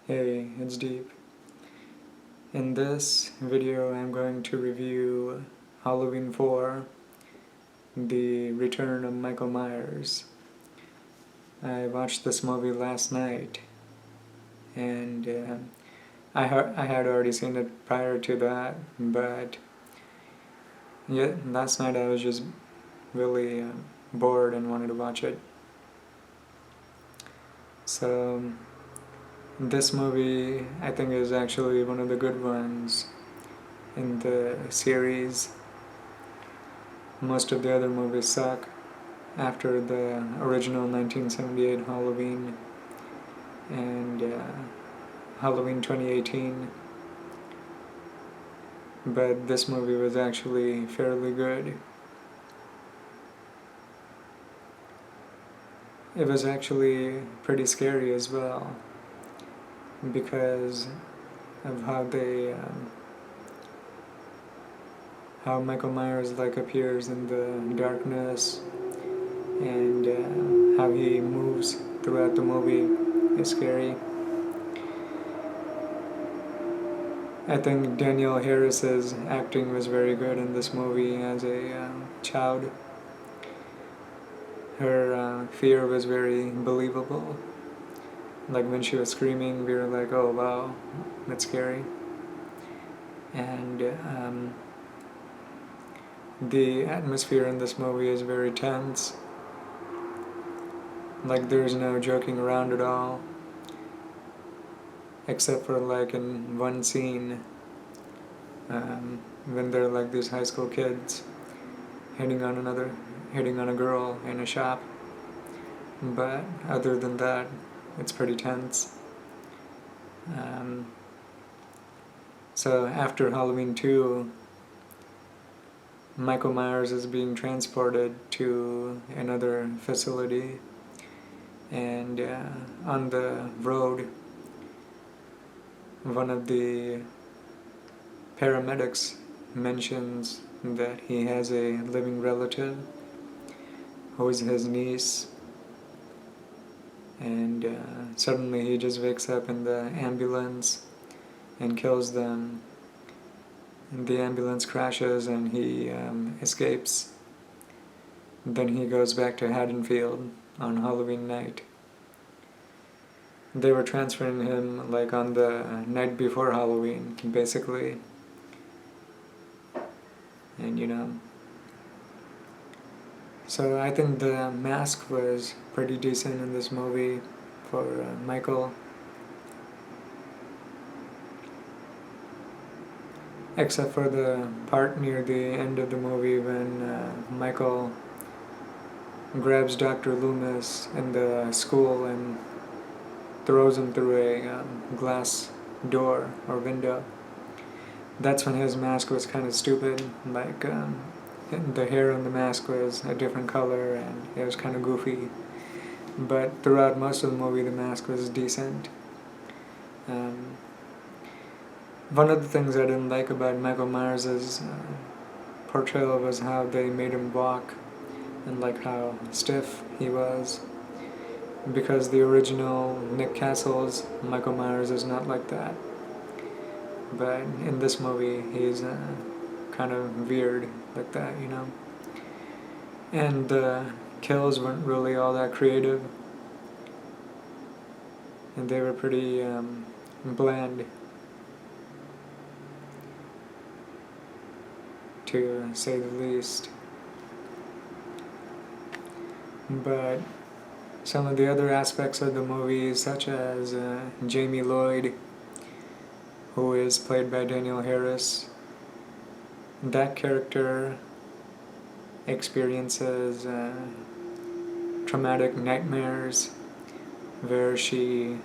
Hey, it's Deep. In this video I'm going to review Halloween 4, The Return of Michael Myers. I watched this movie last night, and I had already seen it prior to that, but yeah, last night I was just really bored and wanted to watch it. So this movie I think is actually one of the good ones in the series. Most of the other movies suck after the original 1978 Halloween and Halloween 2018, but this movie was actually fairly good. It was actually pretty scary as well because of how Michael Myers appears in the darkness, and how he moves throughout the movie is scary. I think Danielle Harris's acting was very good in this movie as a child. Her fear was very believable. Like when she was screaming, we were like, oh wow, that's scary. And the atmosphere in this movie is very tense. Like there's no joking around at all, except for in one scene when they're these high school kids hitting on a girl in a shop. But other than that, it's pretty tense. So after Halloween 2, Michael Myers is being transported to another facility, and on the road, one of the paramedics mentions that he has a living relative who is his niece, and suddenly he just wakes up in the ambulance and kills them. And the ambulance crashes and he escapes. Then he goes back to Haddonfield on Halloween night. They were transferring him on the night before Halloween, basically. And so I think the mask was pretty decent in this movie for Michael. Except for the part near the end of the movie when Michael grabs Dr. Loomis in the school and throws him through a glass door or window. That's when his mask was kind of stupid. The hair on the mask was a different color and it was kind of goofy. But throughout most of the movie, the mask was decent. One of the things I didn't like about Michael Myers' portrayal was how they made him walk and how stiff he was. Because the original Nick Castle's Michael Myers is not like that. But in this movie, he's kind of weird like that, And the kills weren't really all that creative. And they were pretty bland, to say the least. But some of the other aspects of the movie, such as Jamie Lloyd, who is played by Danielle Harris, that character experiences traumatic nightmares where she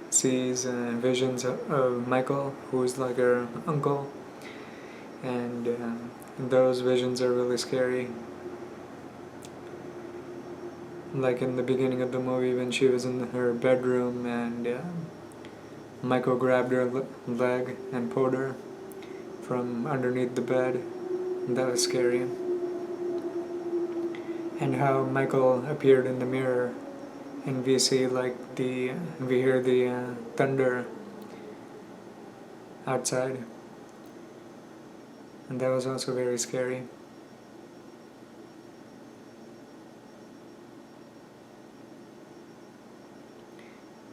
sees visions of Michael, who is like her uncle, and those visions are really scary. Like in the beginning of the movie when she was in her bedroom and Michael grabbed her leg and pulled her from underneath the bed. That was scary. And how Michael appeared in the mirror and we see we hear the thunder outside, and that was also very scary.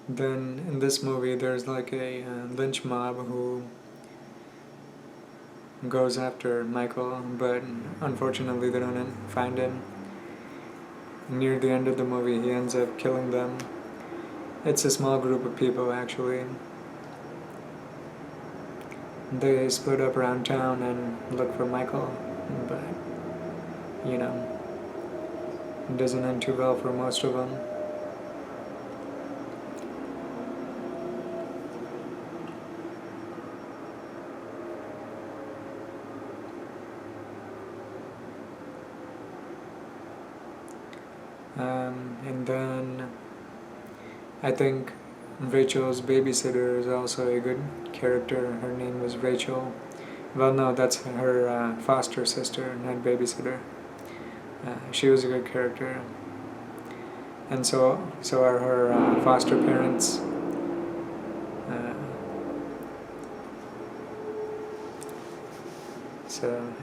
Then in this movie there's like a lynch mob who goes after Michael, but unfortunately they don't find him. Near the end of the movie he ends up killing them. It's a small group of people actually. They split up around town and look for Michael, but you know, it doesn't end too well for most of them. And then I think Rachel's babysitter is also a good character. Her name was Rachel. Well, no, that's her foster sister, not babysitter. She was a good character. And so are her foster parents.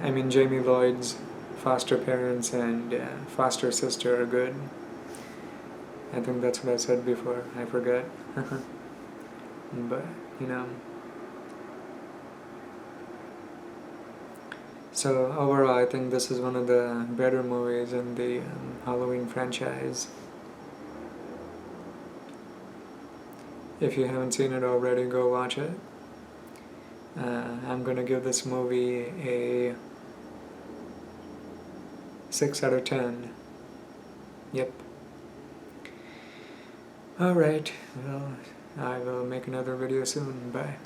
I mean, Jamie Lloyd's foster parents and foster sister are good. I think that's what I said before. I forgot. But, you know. So overall, I think this is one of the better movies in the Halloween franchise. If you haven't seen it already, go watch it. I'm gonna give this movie a 6 out of 10. Yep. Alright, well, I will make another video soon. Bye.